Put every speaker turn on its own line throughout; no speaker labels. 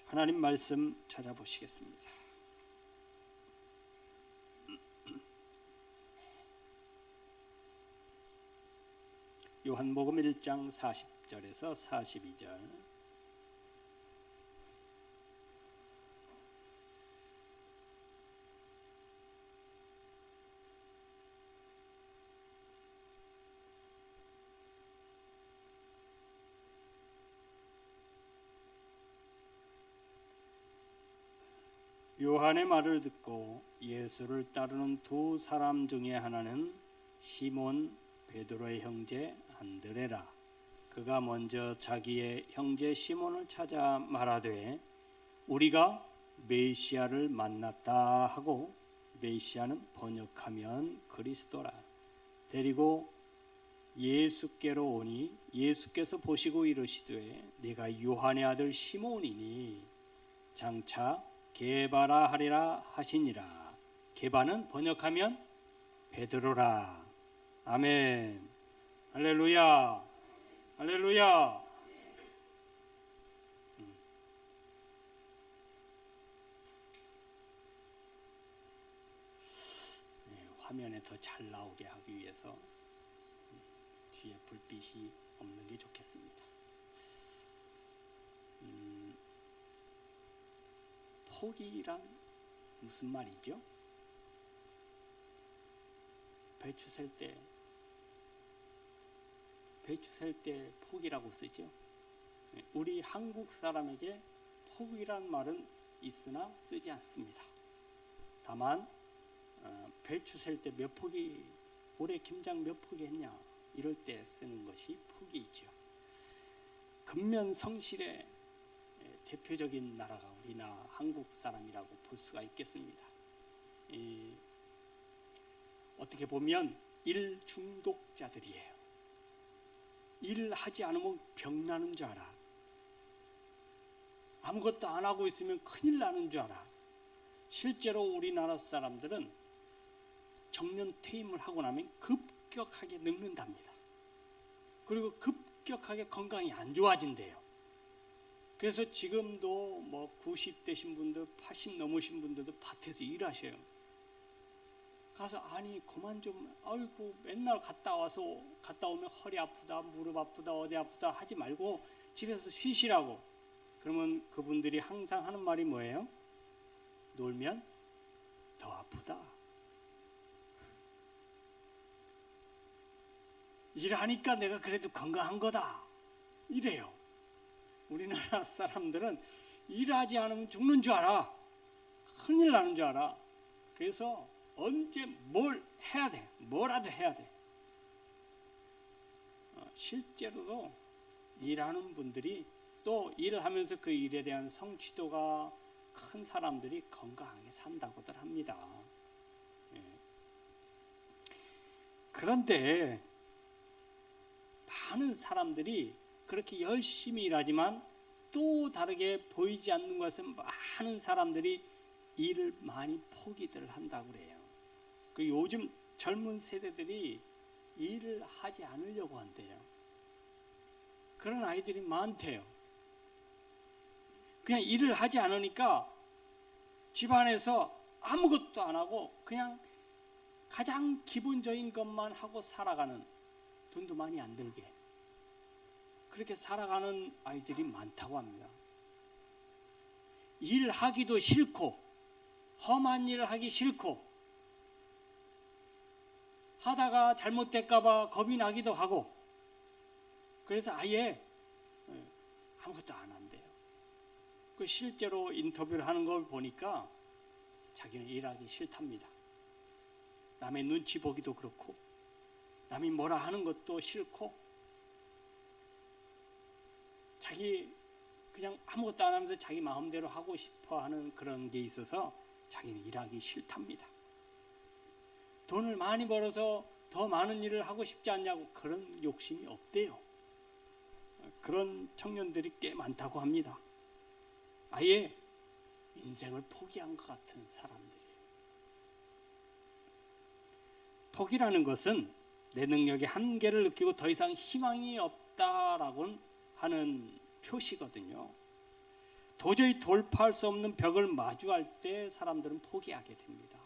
하나님 말씀 찾아보시겠습니다. 요한복음 1장 40절에서 42절. 요한의 말을 듣고 예수를 따르는 두 사람 중에 하나는 시몬 베드로의 형제 안드레라. 그가 먼저 자기의 형제 시몬을 찾아 말하되 우리가 메시아를 만났다 하고, 메시아는 번역하면 그리스도라. 데리고 예수께로 오니 예수께서 보시고 이르시되 네가 요한의 아들 시몬이니 장차 게바라 하리라 하시니라. 게바는 번역하면 베드로라. 아멘. 할렐루야. 할렐루야. 화면에 더 잘 나오게 하기 위해서 뒤에 불빛이 없는 게 좋겠습니다. 포기란 무슨 말이죠? 배추 셀 때 포기라고 쓰죠. 우리 한국 사람에게 포기란 말은 있으나 쓰지 않습니다. 다만 배추 셀 때 몇 포기, 올해 김장 몇 포기 했냐 이럴 때 쓰는 것이 포기이죠. 근면성실의 대표적인 나라가 우리나라 한국 사람이라고 볼 수가 있겠습니다. 어떻게 보면 일 중독자들이에요. 일을 하지 않으면 병나는 줄 알아. 아무것도 안 하고 있으면 큰일 나는 줄 알아. 실제로 우리나라 사람들은 정년 퇴임을 하고 나면 급격하게 늙는답니다. 그리고 급격하게 건강이 안 좋아진대요. 그래서 지금도 90대신 분들, 80 넘으신 분들도 밭에서 일하셔요. 가서 아니 그만 좀, 아이고 맨날 갔다 오면 허리 아프다, 무릎 아프다, 어디 아프다 하지 말고 집에서 쉬시라고. 그러면 그분들이 항상 하는 말이 뭐예요? 놀면 더 아프다. 일하니까 내가 그래도 건강한 거다. 이래요. 우리나라 사람들은 일하지 않으면 죽는 줄 알아. 큰일 나는 줄 알아. 그래서 언제 뭘 해야 돼. 뭐라도 해야 돼. 실제로도 일하는 분들이 또 일을 하면서 그 일에 대한 성취도가 큰 사람들이 건강하게 산다고들 합니다. 그런데 많은 사람들이 그렇게 열심히 일하지만 또 다르게 보이지 않는 것은 많은 사람들이 일을 많이 포기들 한다고 그래요. 그리고 요즘 젊은 세대들이 일을 하지 않으려고 한대요. 그런 아이들이 많대요. 그냥 일을 하지 않으니까 집안에서 아무것도 안 하고 그냥 가장 기본적인 것만 하고 살아가는, 돈도 많이 안 들게 그렇게 살아가는 아이들이 많다고 합니다. 일하기도 싫고 험한 일을 하기 싫고 하다가 잘못될까 봐 겁이 나기도 하고, 그래서 아예 아무것도 안 한대요. 그 실제로 인터뷰를 하는 걸 보니까 자기는 일하기 싫답니다. 남의 눈치 보기도 그렇고 남이 뭐라 하는 것도 싫고 자기 그냥 아무것도 안 하면서 자기 마음대로 하고 싶어 하는 그런 게 있어서 자기는 일하기 싫답니다. 돈을 많이 벌어서 더 많은 일을 하고 싶지 않냐고, 그런 욕심이 없대요. 그런 청년들이 꽤 많다고 합니다. 아예 인생을 포기한 것 같은 사람들이에요. 포기라는 것은 내 능력의 한계를 느끼고 더 이상 희망이 없다라고 하는 표시거든요. 도저히 돌파할 수 없는 벽을 마주할 때 사람들은 포기하게 됩니다.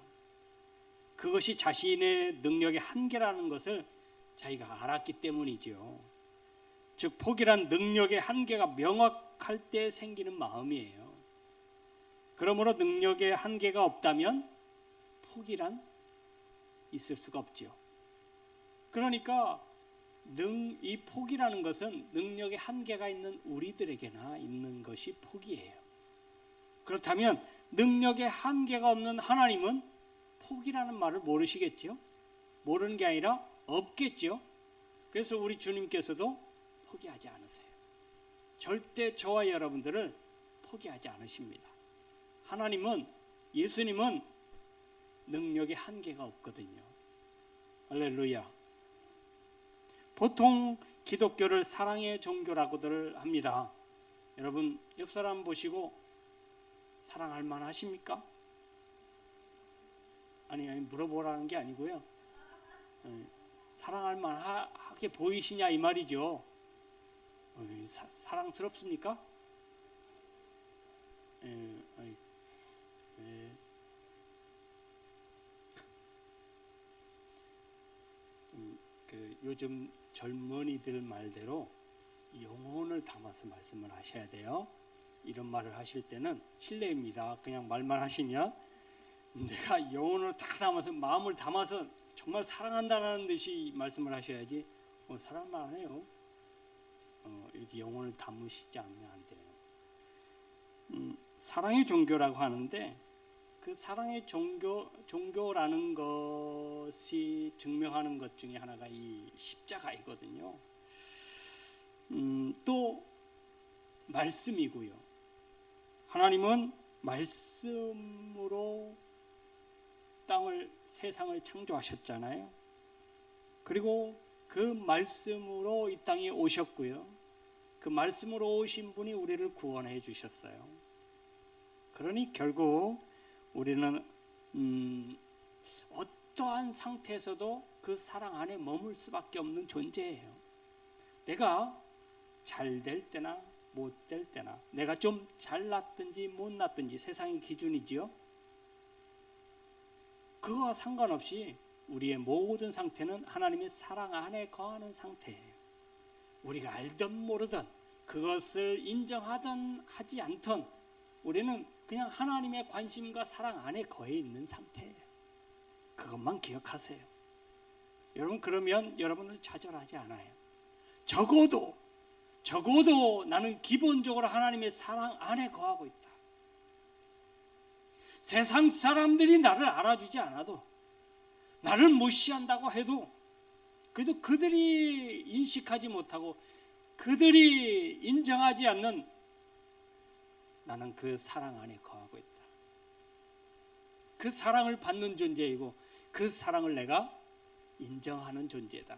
그것이 자신의 능력의 한계라는 것을 자기가 알았기 때문이죠. 즉 포기란 능력의 한계가 명확할 때 생기는 마음이에요. 그러므로 능력의 한계가 없다면 포기란 있을 수가 없죠. 그러니까 이 포기라는 것은 능력의 한계가 있는 우리들에게나 있는 것이 포기예요. 그렇다면 능력의 한계가 없는 하나님은 포기라는 말을 모르시겠죠? 모르는 게 아니라 없겠죠. 그래서 우리 주님께서도 포기하지 않으세요. 절대 저와 여러분들을 포기하지 않으십니다. 하나님은, 예수님은 능력의 한계가 없거든요. 할렐루야. 보통 기독교를 사랑의 종교라고들 합니다. 여러분 옆 사람 보시고 사랑할 만하십니까? 아니 물어보라는 게 아니고요. 사랑할 만하게 보이시냐 이 말이죠. 사랑스럽습니까? 요즘 젊은이들 말대로 영혼을 담아서 말씀을 하셔야 돼요. 이런 말을 하실 때는 실례입니다. 그냥 말만 하시면 내가 영혼을 다 담아서 마음을 담아서 정말 사랑한다는 듯이 말씀을 하셔야지 사랑만 해요. 이렇게 영혼을 담으시지 않으면 안 돼요. 사랑의 종교라고 하는데 그 사랑의 종교라는 것이 증명하는 것 중에 하나가 이 십자가이거든요. 또 말씀이고요. 하나님은 말씀으로 세상을 창조하셨잖아요. 그리고 그 말씀으로 이 땅에 오셨고요. 그 말씀으로 오신 분이 우리를 구원해 주셨어요. 그러니 결국 우리는 어떠한 상태에서도 그 사랑 안에 머물 수밖에 없는 존재예요. 내가 잘 될 때나 못 될 때나, 내가 좀 잘났든지 못났든지 세상의 기준이지요. 그거와 상관없이 우리의 모든 상태는 하나님의 사랑 안에 거하는 상태예요. 우리가 알든 모르든 그것을 인정하든 하지 않든 우리는 그냥 하나님의 관심과 사랑 안에 거해 있는 상태예요. 그것만 기억하세요. 여러분 그러면 여러분은 좌절하지 않아요. 적어도 나는 기본적으로 하나님의 사랑 안에 거하고 있다. 세상 사람들이 나를 알아주지 않아도, 나를 무시한다고 해도, 그래도 그들이 인식하지 못하고 그들이 인정하지 않는 나는 그 사랑 안에 거하고 있다. 그 사랑을 받는 존재이고 그 사랑을 내가 인정하는 존재다.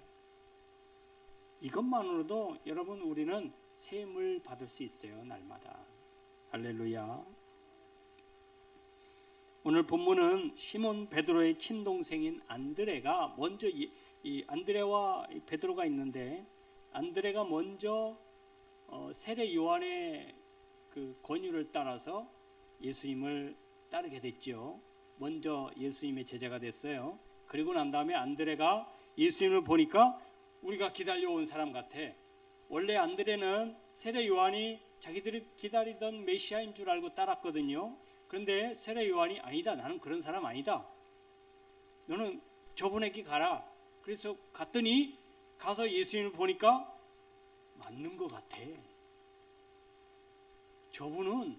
이것만으로도 여러분 우리는 샘을 받을 수 있어요. 날마다. 할렐루야. 오늘 본문은 시몬 베드로의 친동생인 안드레가 먼저 이 안드레와 베드로가 있는데, 안드레가 먼저 세례 요한의 그 권유를 따라서 예수님을 따르게 됐죠. 먼저 예수님의 제자가 됐어요. 그리고 난 다음에 안드레가 예수님을 보니까 우리가 기다려온 사람 같아. 원래 안드레는 세례 요한이 자기들이 기다리던 메시아인 줄 알고 따랐거든요. 그런데 세례 요한이 아니다, 나는 그런 사람 아니다, 너는 저분에게 가라. 그래서 갔더니 가서 예수님을 보니까 맞는 것 같아. 저분은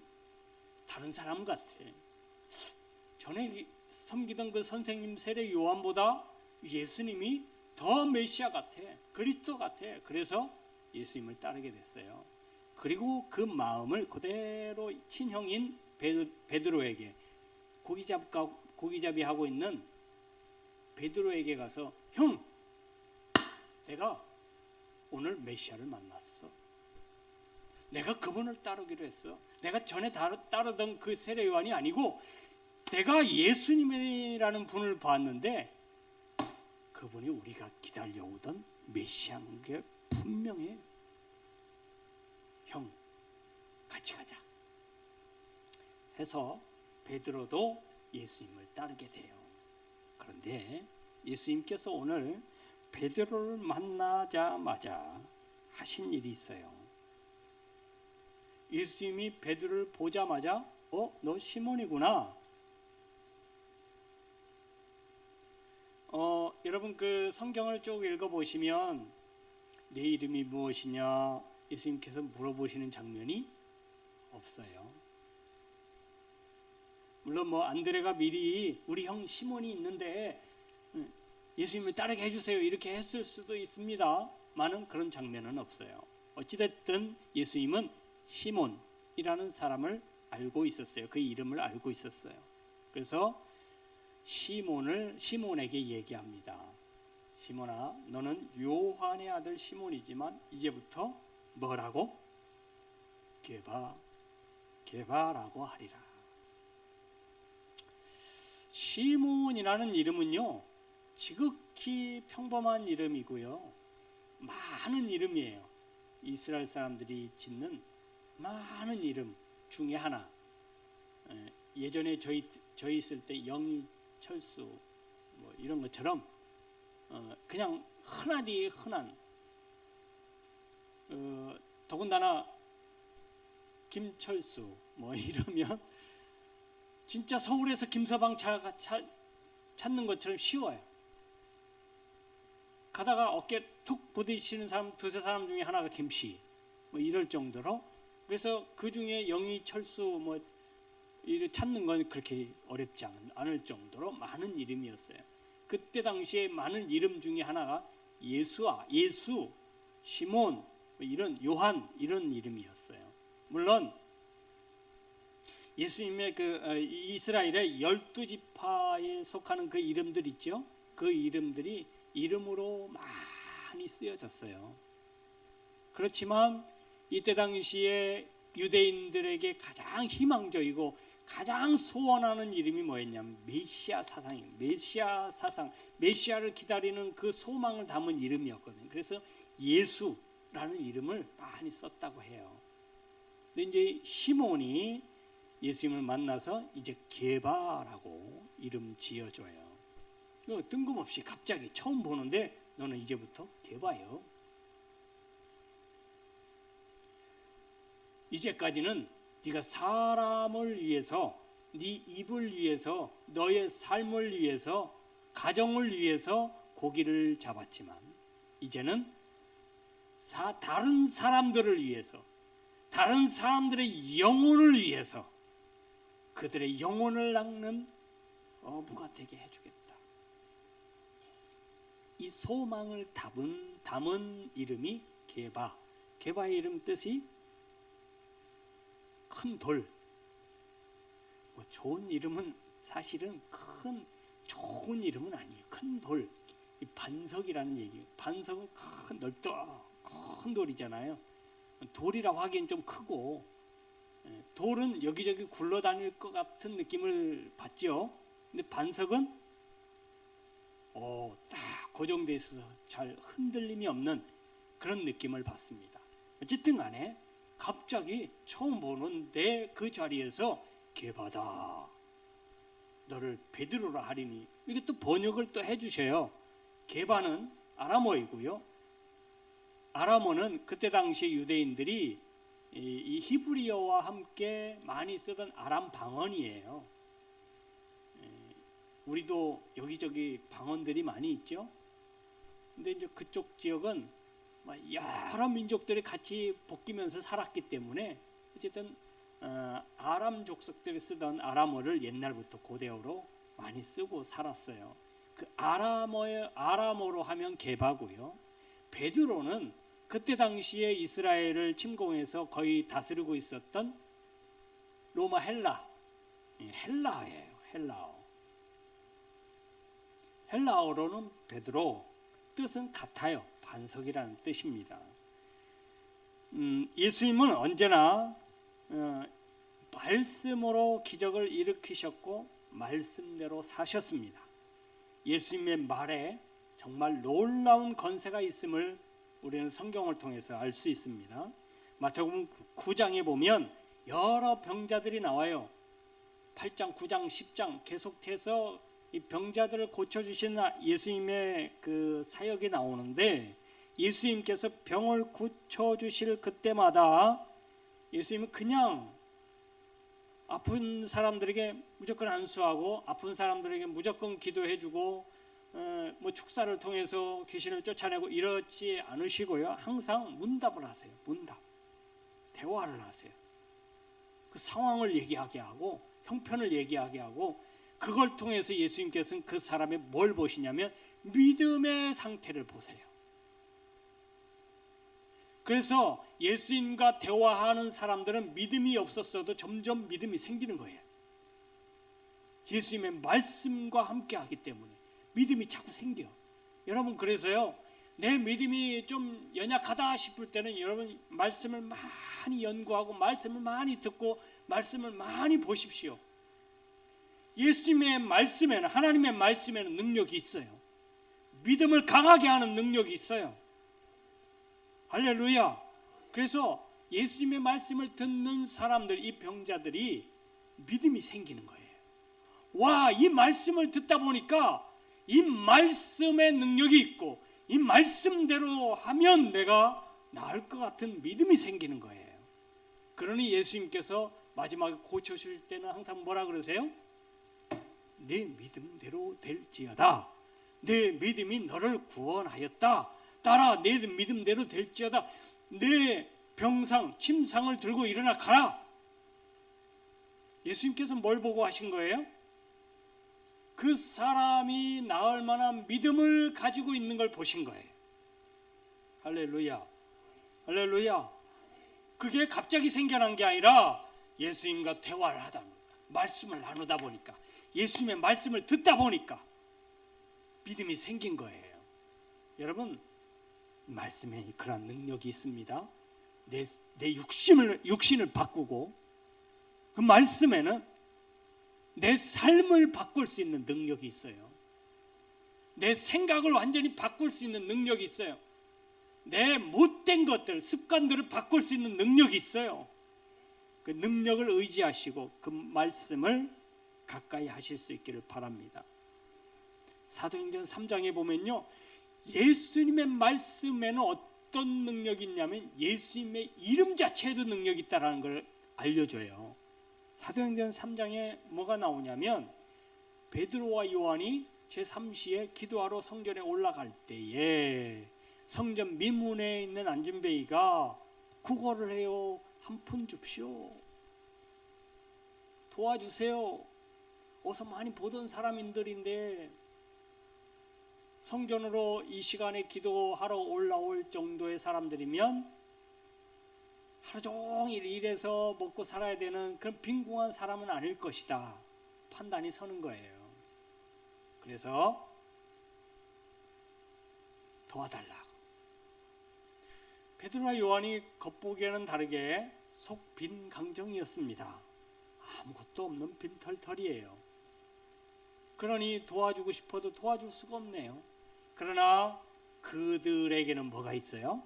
다른 사람 같아. 전에 섬기던 그 선생님 세례 요한보다 예수님이 더 메시아 같아, 그리스도 같아. 그래서 예수님을 따르게 됐어요. 그리고 그 마음을 그대로 친형인 베드로에게, 고기잡이 하고 있는 베드로에게 가서, 형, 내가 오늘 메시아를 만났어. 내가 그분을 따르기로 했어. 내가 전에 따르던 그 세례 요한이 아니고 내가 예수님이라는 분을 봤는데 그분이 우리가 기다려오던 메시아인 게 분명해. 형, 같이 가자. 해서 베드로도 예수님을 따르게 돼요. 그런데 예수님께서 오늘 베드로를 만나자마자 하신 일이 있어요. 예수님이 베드로를 보자마자 너 시몬이구나. 여러분 그 성경을 쭉 읽어보시면 내 이름이 무엇이냐 예수님께서 물어보시는 장면이 없어요. 물론 안드레가 미리 우리 형 시몬이 있는데 예수님을 따르게 해주세요 이렇게 했을 수도 있습니다만은 그런 장면은 없어요. 어찌됐든 예수님은 시몬이라는 사람을 알고 있었어요. 그 이름을 알고 있었어요. 그래서 시몬에게 얘기합니다. 시몬아, 너는 요한의 아들 시몬이지만 이제부터 뭐라고? 게바라고 하리라. 시몬이라는 이름은요, 지극히 평범한 이름이고요, 많은 이름이에요. 이스라엘 사람들이 짓는 많은 이름 중에 하나. 예전에 저희 있을 때 영희철수 이런 것처럼 그냥 흔하디 흔한, 더군다나 김철수 이러면 진짜 서울에서 김서방 찾는 것처럼 쉬워요. 가다가 어깨 툭 부딪히는 사람 두세 사람 중에 하나가 김씨 이럴 정도로. 그래서 그 중에 영희철수 이를 찾는 건 그렇게 어렵지 않을 정도로 많은 이름이었어요. 그때 당시에 많은 이름 중에 하나가 예수, 시몬, 이런 요한 이런 이름이었어요. 물론 예수님의 그 이스라엘의 12지파에 속하는 그 이름들 있죠. 그 이름들이 이름으로 많이 쓰여졌어요. 그렇지만 이때 당시에 유대인들에게 가장 희망적이고 가장 소원하는 이름이 뭐였냐면 메시아 사상이에요. 메시아 사상, 메시아를 기다리는 그 소망을 담은 이름이었거든요. 그래서 예수라는 이름을 많이 썼다고 해요. 근데 이제 시몬이 예수님을 만나서 이제 게바라고 이름 지어줘요. 뜬금없이 갑자기 처음 보는데 너는 이제부터 게바요. 이제까지는 네가 사람을 위해서, 네 입을 위해서, 너의 삶을 위해서, 가정을 위해서 고기를 잡았지만 이제는 다른 사람들을 위해서, 다른 사람들의 영혼을 위해서 그들의 영혼을 낚는 어부가 되게 해주겠다. 이 소망을 담은 이름이 게바. 게바의 이름 뜻이 큰 돌. 좋은 이름은 사실은 좋은 이름은 아니에요. 큰 돌. 이 반석이라는 얘기예요. 반석은 큰 돌이잖아요. 돌이라고 하기엔 좀 크고, 돌은 여기저기 굴러다닐 것 같은 느낌을 받죠. 근데 반석은 딱 고정되어 있어서 잘 흔들림이 없는 그런 느낌을 받습니다. 어쨌든 간에 갑자기 처음 보는데 그 자리에서 게바다, 너를 베드로라 하리니, 이게 또 번역을 또 해주셔요. 게바는 아람어이고요. 아람어는 그때 당시 유대인들이 이 히브리어와 함께 많이 쓰던 아람 방언이에요. 우리도 여기저기 방언들이 많이 있죠. 근데 이제 그쪽 지역은 여러 민족들이 같이 볶이면서 살았기 때문에 어쨌든 아람 족속들이 쓰던 아람어를 옛날부터 고대어로 많이 쓰고 살았어요. 그 아람어로 하면 게바고요. 베드로는 그때 당시에 이스라엘을 침공해서 거의 다스리고 있었던 로마 헬라어예요. 헬라어로는 베드로, 뜻은 같아요. 반석이라는 뜻입니다. 예수님은 언제나 말씀으로 기적을 일으키셨고 말씀대로 사셨습니다. 예수님의 말에 정말 놀라운 권세가 있음을 우리는 성경을 통해서 알 수 있습니다. 마태복음 9장에 보면 여러 병자들이 나와요. 8장, 9장, 10장 계속해서 이 병자들을 고쳐주시는 예수님의 그 사역이 나오는데, 예수님께서 병을 고쳐주실 그때마다 예수님은 그냥 아픈 사람들에게 무조건 안수하고 아픈 사람들에게 무조건 기도해주고 뭐 축사를 통해서 귀신을 쫓아내고 이러지 않으시고요. 항상 문답을 하세요. 문답, 대화를 하세요. 그 상황을 얘기하게 하고 형편을 얘기하게 하고, 그걸 통해서 예수님께서는 그 사람의 뭘 보시냐면 믿음의 상태를 보세요. 그래서 예수님과 대화하는 사람들은 믿음이 없었어도 점점 믿음이 생기는 거예요. 예수님의 말씀과 함께 하기 때문에 믿음이 자꾸 생겨. 여러분, 그래서요, 내 믿음이 좀 연약하다 싶을 때는 여러분 말씀을 많이 연구하고 말씀을 많이 듣고 말씀을 많이 보십시오. 예수님의 말씀에는, 하나님의 말씀에는 능력이 있어요. 믿음을 강하게 하는 능력이 있어요. 할렐루야. 그래서 예수님의 말씀을 듣는 사람들, 이 병자들이 믿음이 생기는 거예요. 와, 이 말씀을 듣다 보니까 이 말씀의 능력이 있고 이 말씀대로 하면 내가 나을 것 같은 믿음이 생기는 거예요. 그러니 예수님께서 마지막에 고쳐주실 때는 항상 뭐라 그러세요? 내 믿음대로 될지어다. 내 믿음이 너를 구원하였다. 따라 내 믿음대로 될지어다. 내 병상, 침상을 들고 일어나 가라. 예수님께서 뭘 보고 하신 거예요? 그 사람이 나을 만한 믿음을 가지고 있는 걸 보신 거예요. 할렐루야. 할렐루야. 그게 갑자기 생겨난 게 아니라 예수님과 대화를 하다 보니까, 말씀을 나누다 보니까, 예수님의 말씀을 듣다 보니까 믿음이 생긴 거예요. 여러분, 말씀에 그런 능력이 있습니다. 내 육신을 바꾸고, 그 말씀에는 내 삶을 바꿀 수 있는 능력이 있어요. 내 생각을 완전히 바꿀 수 있는 능력이 있어요. 내 못된 것들, 습관들을 바꿀 수 있는 능력이 있어요. 그 능력을 의지하시고 그 말씀을 가까이 하실 수 있기를 바랍니다. 사도행전 3장에 보면요, 예수님의 말씀에는 어떤 능력이 있냐면 예수님의 이름 자체에도 능력이 있다는 걸 알려줘요. 사도행전 3장에 뭐가 나오냐면, 베드로와 요한이 제3시에 기도하러 성전에 올라갈 때에 성전 미문에 있는 안준뱅이가 구걸을 해요. 한 푼 줍시오. 도와주세요. 어서 많이 보던 사람들인데 성전으로 이 시간에 기도하러 올라올 정도의 사람들이면 하루 종일 일해서 먹고 살아야 되는 그런 빈궁한 사람은 아닐 것이다. 판단이 서는 거예요. 그래서 도와달라고. 베드로와 요한이 겉보기에는 다르게 속 빈 강정이었습니다. 아무것도 없는 빈털털이에요. 그러니 도와주고 싶어도 도와줄 수가 없네요. 그러나 그들에게는 뭐가 있어요?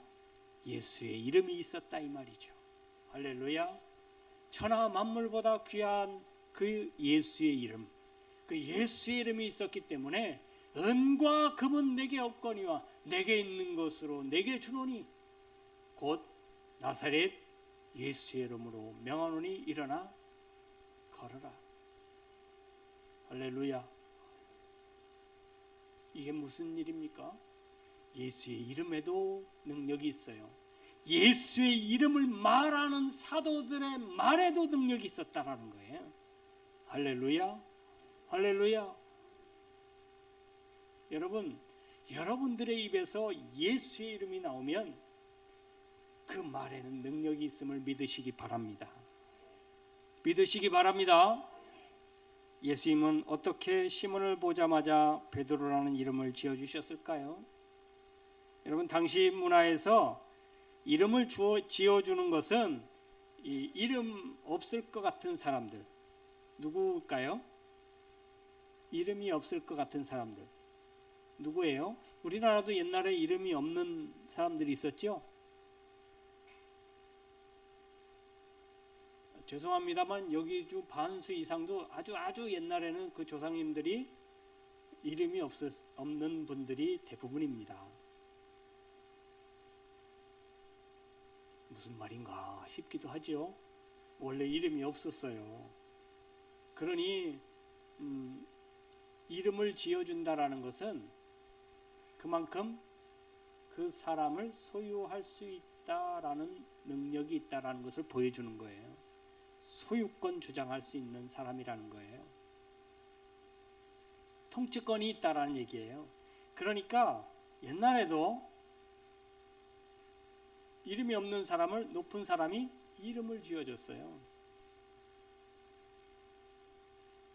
예수의 이름이 있었다, 이 말이죠. 할렐루야. 천하 만물보다 귀한 그 예수의 이름, 그 예수의 이름이 있었기 때문에 은과 금은 내게 없거니와 내게 있는 것으로 내게 주노니 곧 나사렛 예수의 이름으로 명하노니 일어나 걸어라. 할렐루야. 이게 무슨 일입니까? 예수의 이름에도 능력이 있어요. 예수의 이름을 말하는 사도들의 말에도 능력이 있었다라는 거예요. 할렐루야. 할렐루야. 여러분, 여러분들의 입에서 예수의 이름이 나오면 그 말에는 능력이 있음을 믿으시기 바랍니다. 믿으시기 바랍니다. 예수님은 어떻게 시몬을 보자마자 베드로라는 이름을 지어주셨을까요? 여러분, 당시 문화에서 이름을 지어주는 것은 이 이름 없을 것 같은 사람들, 누구일까요? 이름이 없을 것 같은 사람들 누구예요? 우리나라도 옛날에 이름이 없는 사람들이 있었죠. 죄송합니다만 여기 주 반수 이상도 아주 옛날에는 그 조상님들이 이름이 없는 분들이 대부분입니다. 무슨 말인가 싶기도 하죠. 원래 이름이 없었어요. 그러니 이름을 지어준다라는 것은 그만큼 그 사람을 소유할 수 있다라는 능력이 있다라는 것을 보여주는 거예요. 소유권 주장할 수 있는 사람이라는 거예요. 통치권이 있다라는 얘기예요. 그러니까 옛날에도 이름이 없는 사람을 높은 사람이 이름을 지어줬어요.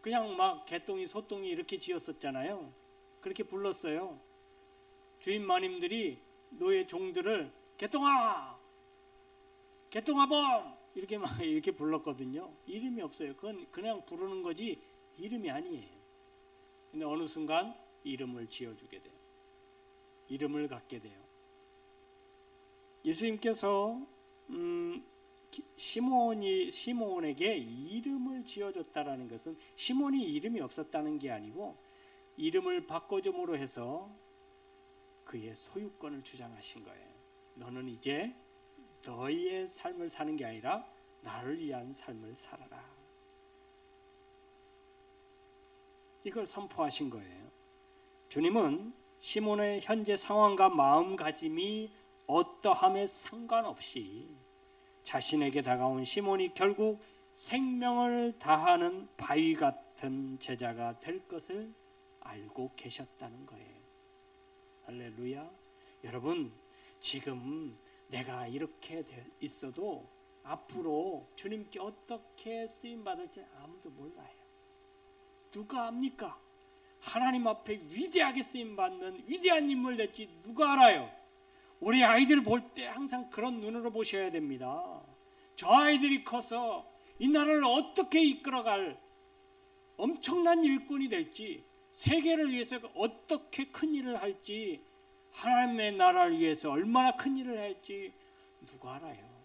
그냥 막 개똥이 소똥이 이렇게 지었었잖아요. 그렇게 불렀어요. 주인 마님들이 노예 종들을 개똥아, 개똥아범 이렇게 막 이렇게 불렀거든요. 이름이 없어요. 그건 그냥 부르는 거지 이름이 아니에요. 근데 어느 순간 이름을 지어주게 돼요. 이름을 갖게 돼요. 예수님께서 시몬에게 이름을 지어줬다라는 것은 시몬이 이름이 없었다는 게 아니고 이름을 바꿔줌으로 해서 그의 소유권을 주장하신 거예요. 너는 이제 너의 삶을 사는 게 아니라 나를 위한 삶을 살아라. 이걸 선포하신 거예요. 주님은 시몬의 현재 상황과 마음가짐이 어떠함에 상관없이 자신에게 다가온 시몬이 결국 생명을 다하는 바위 같은 제자가 될 것을 알고 계셨다는 거예요. 할렐루야. 여러분, 지금 내가 이렇게 있어도 앞으로 주님께 어떻게 쓰임받을지 아무도 몰라요. 누가 압니까? 하나님 앞에 위대하게 쓰임받는 위대한 인물 될지 누가 알아요? 우리 아이들 볼 때 항상 그런 눈으로 보셔야 됩니다. 저 아이들이 커서 이 나라를 어떻게 이끌어갈 엄청난 일꾼이 될지, 세계를 위해서 어떻게 큰 일을 할지, 하나님의 나라를 위해서 얼마나 큰 일을 할지 누가 알아요?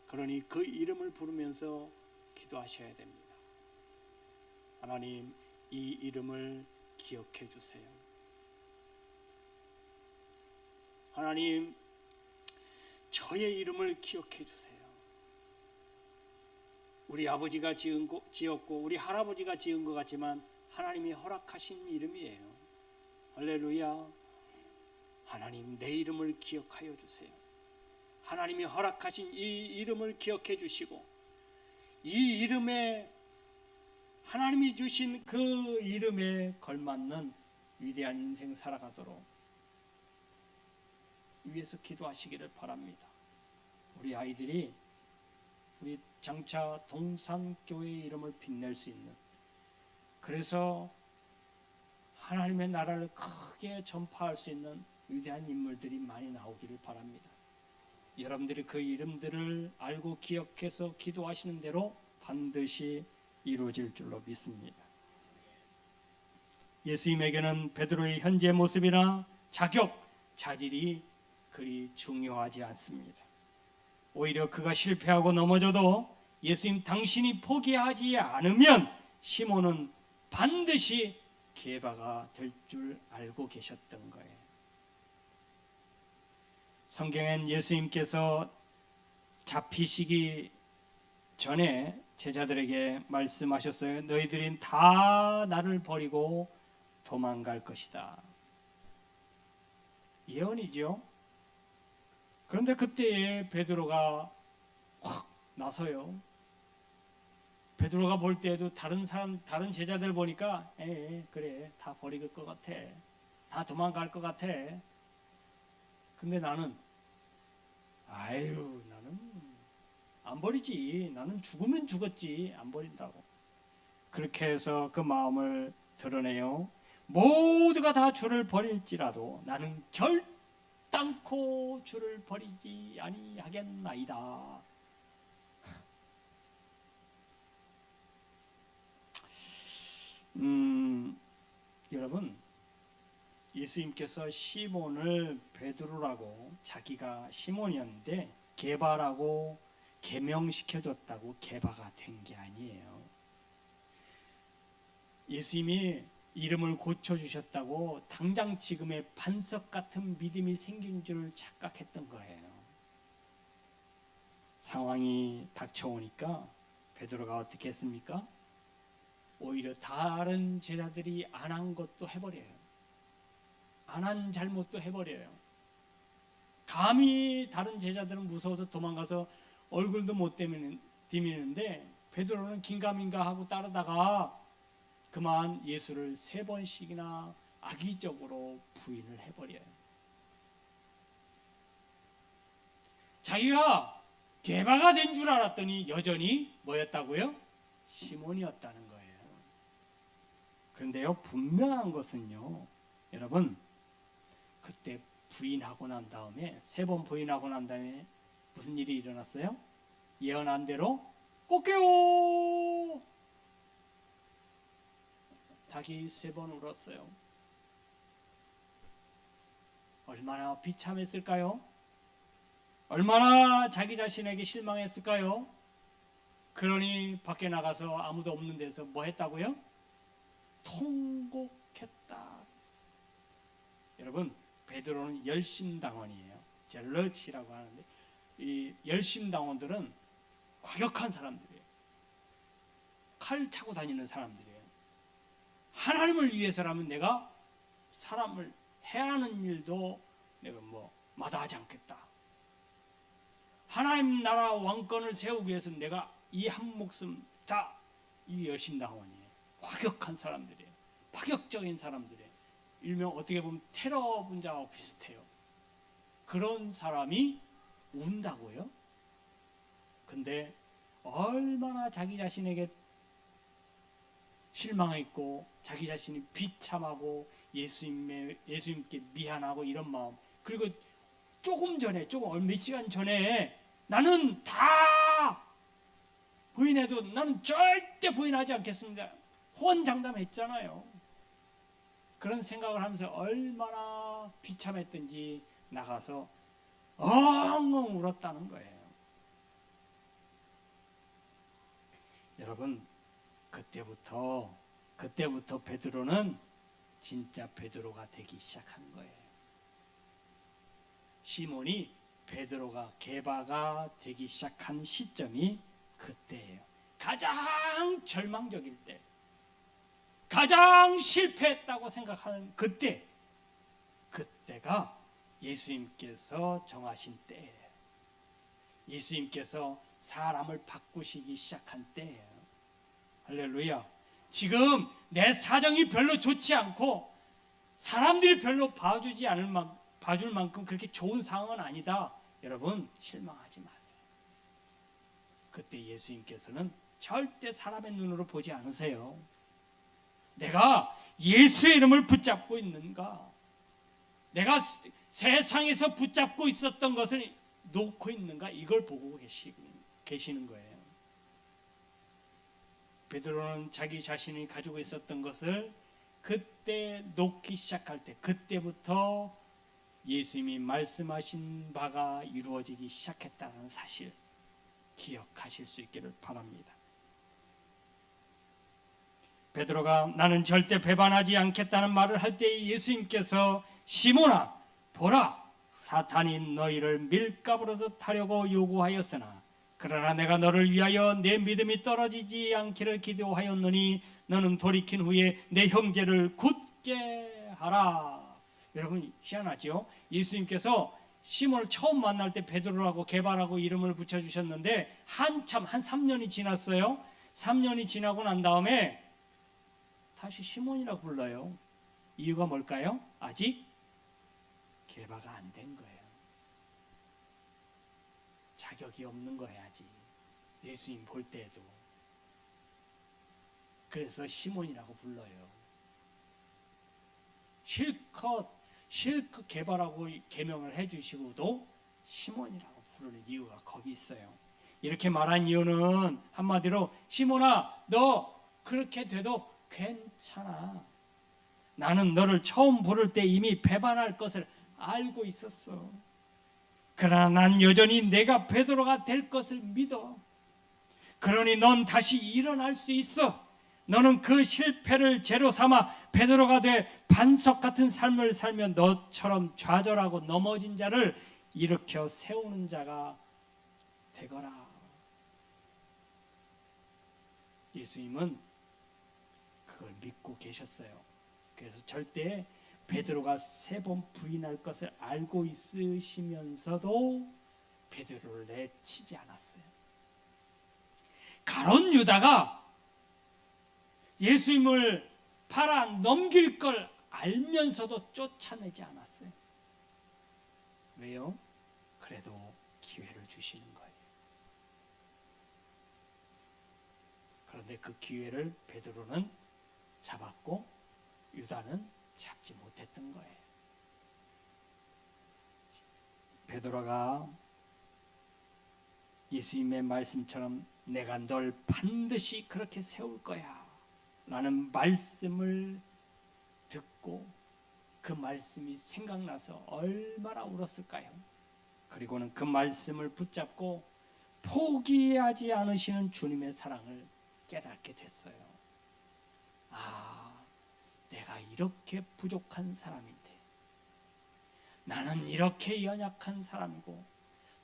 그러니 그 이름을 부르면서 기도하셔야 됩니다. 하나님, 이 이름을 기억해 주세요. 하나님, 저의 이름을 기억해 주세요. 우리 아버지가 지었고 우리 할아버지가 지은 것 같지만 하나님이 허락하신 이름이에요. 할렐루야. 하나님, 내 이름을 기억하여 주세요. 하나님이 허락하신 이 이름을 기억해 주시고 이 이름에 하나님이 주신 그 이름에 걸맞는 위대한 인생 살아가도록 위해서 기도하시기를 바랍니다. 우리 아이들이 우리 장차 동산교회의 이름을 빛낼 수 있는, 그래서 하나님의 나라를 크게 전파할 수 있는 위대한 인물들이 많이 나오기를 바랍니다. 여러분들이 그 이름들을 알고 기억해서 기도하시는 대로 반드시 이루어질 줄로 믿습니다. 예수님에게는 베드로의 현재 모습이나 자격, 자질이 그리 중요하지 않습니다. 오히려 그가 실패하고 넘어져도 예수님 당신이 포기하지 않으면 시몬은 반드시 게바가 될 줄 알고 계셨던 거예요. 성경엔 예수님께서 잡히시기 전에 제자들에게 말씀하셨어요. 너희들은 다 나를 버리고 도망갈 것이다. 예언이죠. 그런데 그때에 베드로가 확 나서요. 베드로가 볼 때에도 다른 제자들 보니까 그래, 다 버릴 것 같아, 다 도망갈 것 같아. 근데 나는 나는 안 버리지. 나는 죽으면 죽었지, 안 버린다고. 그렇게 해서 그 마음을 드러내요. 모두가 다 주를 버릴지라도 나는 결단코 주를 버리지 아니하겠나이다. 여러분, 예수님께서 시몬을 베드로라고, 자기가 시몬이었는데 게바라고 개명시켜줬다고 개바가 된 게 아니에요. 예수님이 이름을 고쳐주셨다고 당장 지금의 반석 같은 믿음이 생긴 줄 착각했던 거예요. 상황이 닥쳐오니까 베드로가 어떻게 했습니까? 오히려 다른 제자들이 안 한 것도 해버려요. 안 한 잘못도 해버려요. 감히 다른 제자들은 무서워서 도망가서 얼굴도 못 디미는데 베드로는 긴가민가 하고 따르다가 그만 예수를 3번씩이나 악의적으로 부인을 해버려요. 자기가 개바가 된 줄 알았더니 여전히 뭐였다고요? 시몬이었다는 거예요. 그런데요, 분명한 것은요, 여러분, 그때 부인하고 난 다음에 3번 부인하고 난 다음에 무슨 일이 일어났어요? 예언한 대로 꺾여요. 자기 3번 울었어요. 얼마나 비참했을까요? 얼마나 자기 자신에게 실망했을까요? 그러니 밖에 나가서 아무도 없는 데서 뭐 했다고요? 통곡했다. 여러분, 베드로는 열심당원이에요. 젤럿이라고 하는데 이 열심당원들은 과격한 사람들이에요. 칼 차고 다니는 사람들이에요. 하나님을 위해서라면 내가 사람을 해하는 일도 내가 마다하지 않겠다. 하나님 나라 왕권을 세우기 위해서 내가 이 한 목숨 다, 이 열심당원이에요. 과격한 사람들이에요. 파격적인 사람들이에요. 일명 어떻게 보면 테러 분자와 비슷해요. 그런 사람이 운다고요? 근데 얼마나 자기 자신에게 실망했고 자기 자신이 비참하고 예수님께 미안하고 이런 마음, 그리고 조금 몇 시간 전에 나는 다 부인해도 나는 절대 부인하지 않겠습니다. 호언장담했잖아요. 그런 생각을 하면서 얼마나 비참했던지 나가서 엉엉 울었다는 거예요. 여러분, 그때부터 베드로는 진짜 베드로가 되기 시작한 거예요. 시몬이 베드로가 개바가 되기 시작한 시점이 그때예요. 가장 절망적일 때, 가장 실패했다고 생각하는 그때가 예수님께서 정하신 때예요. 예수님께서 사람을 바꾸시기 시작한 때예요. 할렐루야. 지금 내 사정이 별로 좋지 않고 사람들이 별로 봐줄 만큼 그렇게 좋은 상황은 아니다. 여러분, 실망하지 마세요. 그때 예수님께서는 절대 사람의 눈으로 보지 않으세요. 내가 예수의 이름을 붙잡고 있는가? 내가 세상에서 붙잡고 있었던 것을 놓고 있는가? 이걸 보고 계시는 거예요. 베드로는 자기 자신이 가지고 있었던 것을 그때 놓기 시작할 때, 그때부터 예수님이 말씀하신 바가 이루어지기 시작했다는 사실 기억하실 수 있기를 바랍니다. 베드로가 나는 절대 배반하지 않겠다는 말을 할 때 예수님께서 시몬아 보라, 사탄이 너희를 밀가부르듯 하려고 요구하였으나 그러나 내가 너를 위하여 내 믿음이 떨어지지 않기를 기도하였노니 너는 돌이킨 후에 내 형제를 굳게 하라. 여러분, 희한하죠? 예수님께서 시몬을 처음 만날 때 베드로라고 개바라고 이름을 붙여주셨는데 한 3년이 지났어요. 3년이 지나고 난 다음에 다시 시몬이라고 불러요. 이유가 뭘까요? 아직 개바가 안 된 거예요. 자격이 없는 거예요. 아직 예수님 볼 때에도. 그래서 시몬이라고 불러요. 실컷 개바라고 계명을 해주시고도 시몬이라고 부르는 이유가 거기 있어요. 이렇게 말한 이유는 한마디로 시몬아 너 그렇게 돼도 괜찮아. 나는 너를 처음 부를 때 이미 배반할 것을 알고 있었어. 그러나 난 여전히 내가 베드로가 될 것을 믿어. 그러니 넌 다시 일어날 수 있어. 너는 그 실패를 재로 삼아 베드로가 돼 반석 같은 삶을 살며 너처럼 좌절하고 넘어진 자를 일으켜 세우는 자가 되거라. 예수님은 그걸 믿고 계셨어요. 그래서 절대 베드로가 3번 부인할 것을 알고 있으시면서도 베드로를 내치지 않았어요. 가룟 유다가 예수님을 팔아 넘길 걸 알면서도 쫓아내지 않았어요. 왜요? 그래도 기회를 주시는 거예요. 그런데 그 기회를 베드로는 잡았고 유다는 잡지 못했던 거예요. 베드로가 예수님의 말씀처럼 내가 널 반드시 그렇게 세울 거야 라는 말씀을 듣고 그 말씀이 생각나서 얼마나 울었을까요? 그리고는 그 말씀을 붙잡고 포기하지 않으시는 주님의 사랑을 깨닫게 됐어요. 아, 내가 이렇게 부족한 사람인데, 나는 이렇게 연약한 사람이고,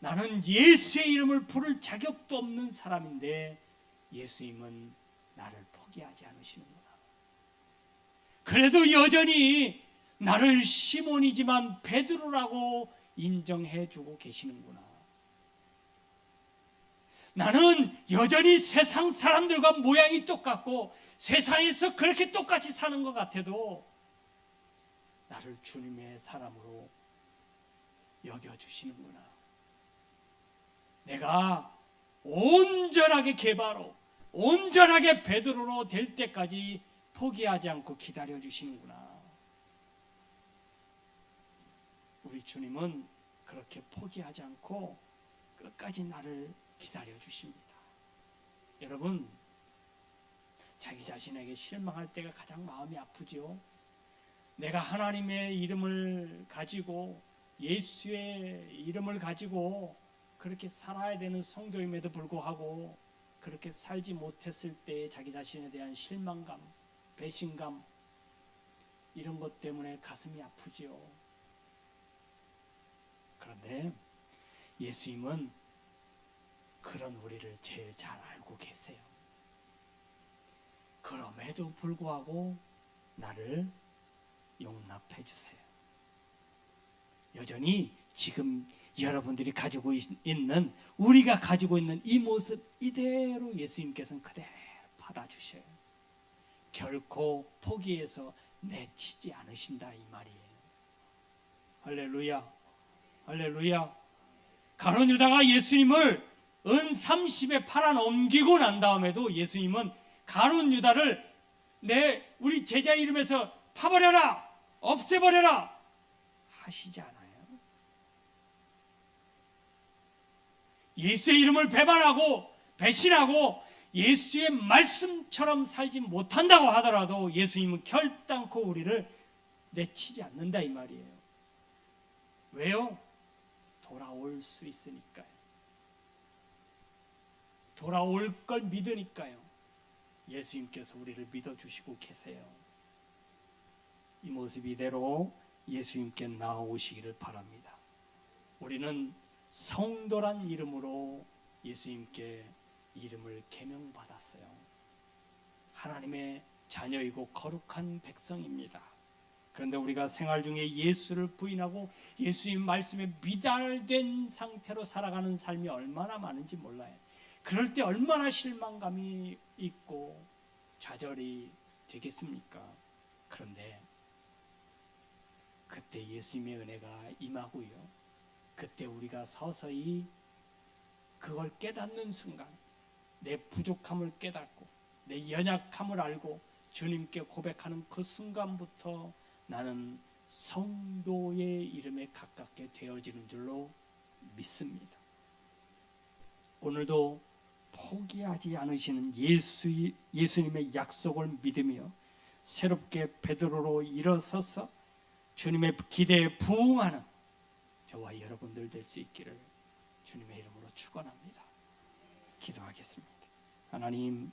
나는 예수의 이름을 부를 자격도 없는 사람인데 예수님은 나를 포기하지 않으시는구나. 그래도 여전히 나를 시몬이지만 베드로라고 인정해주고 계시는구나. 나는 여전히 세상 사람들과 모양이 똑같고 세상에서 그렇게 똑같이 사는 것 같아도 나를 주님의 사람으로 여겨주시는구나. 내가 온전하게 개바로, 온전하게 베드로로 될 때까지 포기하지 않고 기다려주시는구나. 우리 주님은 그렇게 포기하지 않고 끝까지 나를 기다려주십니다. 여러분, 자기 자신에게 실망할 때가 가장 마음이 아프죠. 내가 하나님의 이름을 가지고, 예수의 이름을 가지고 그렇게 살아야 되는 성도임에도 불구하고 그렇게 살지 못했을 때 자기 자신에 대한 실망감, 배신감, 이런 것 때문에 가슴이 아프지요. 그런데 예수님은 그런 우리를 제일 잘 알고 계세요. 그럼에도 불구하고 나를 용납해 주세요. 여전히 지금 여러분들이 가지고 있는, 우리가 가지고 있는 이 모습 이대로 예수님께서는 그대로 받아주셔요. 결코 포기해서 내치지 않으신다 이 말이에요. 할렐루야, 할렐루야. 가룟 유다가 예수님을 은 30에 팔아 넘기고 난 다음에도 예수님은 가룟 유다를 우리 제자 이름에서 파버려라, 없애버려라 하시지 않아요. 예수의 이름을 배반하고 배신하고 예수의 말씀처럼 살지 못한다고 하더라도 예수님은 결단코 우리를 내치지 않는다 이 말이에요. 왜요? 돌아올 수 있으니까요. 돌아올 걸 믿으니까요. 예수님께서 우리를 믿어주시고 계세요. 이 모습 이대로 예수님께 나아오시기를 바랍니다. 우리는 성도란 이름으로 예수님께 이름을 계명받았어요. 하나님의 자녀이고 거룩한 백성입니다. 그런데 우리가 생활 중에 예수를 부인하고 예수님 말씀에 미달된 상태로 살아가는 삶이 얼마나 많은지 몰라요. 그럴 때 얼마나 실망감이 있고 좌절이 되겠습니까? 그런데 그때 예수님의 은혜가 임하고요. 그때 우리가 서서히 그걸 깨닫는 순간, 내 부족함을 깨닫고 내 연약함을 알고 주님께 고백하는 그 순간부터 나는 성도의 이름에 가깝게 되어지는 줄로 믿습니다. 오늘도 포기하지 않으시는 예수님의 약속을 믿으며 새롭게 베드로로 일어서서 주님의 기대에 부응하는 저와 여러분들 될 수 있기를 주님의 이름으로 축원합니다. 기도하겠습니다. 하나님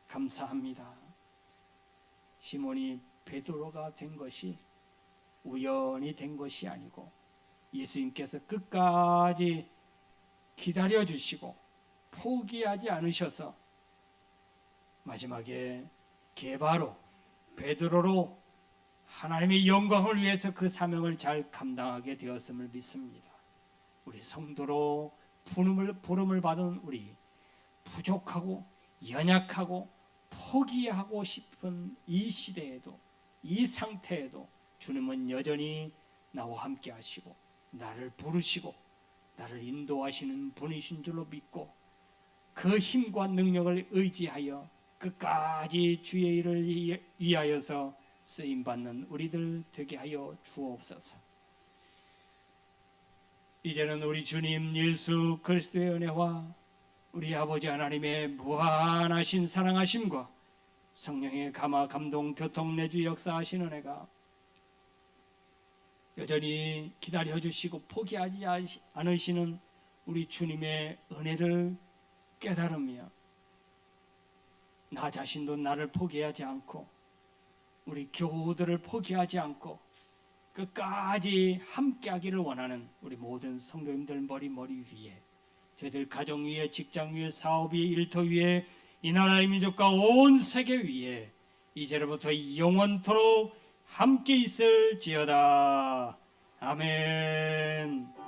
감사합니다. 시몬이 베드로가 된 것이 우연히 된 것이 아니고 예수님께서 끝까지 기다려주시고 포기하지 않으셔서 마지막에 게바로 베드로로 하나님의 영광을 위해서 그 사명을 잘 감당하게 되었음을 믿습니다. 우리 성도로 부름을 받은 우리 부족하고 연약하고 포기하고 싶은 이 시대에도 이 상태에도 주님은 여전히 나와 함께 하시고 나를 부르시고 나를 인도하시는 분이신 줄로 믿고 그 힘과 능력을 의지하여 끝까지 주의 일을 위하여서 쓰임받는 우리들 되게 하여 주옵소서. 이제는 우리 주님 예수 그리스도의 은혜와 우리 아버지 하나님의 무한하신 사랑하심과 성령의 감화 감동 교통 내주 역사하신 은혜가 여전히 기다려주시고 포기하지 않으시는 우리 주님의 은혜를 깨달으며 나 자신도 나를 포기하지 않고 우리 교우들을 포기하지 않고 끝까지 함께하기를 원하는 우리 모든 성도님들 머리 위에 저희들 가정 위에 직장 위에 사업 위에 일터 위에 이 나라의 민족과 온 세계 위에 이제로부터 영원토록 함께 있을지어다. 아멘.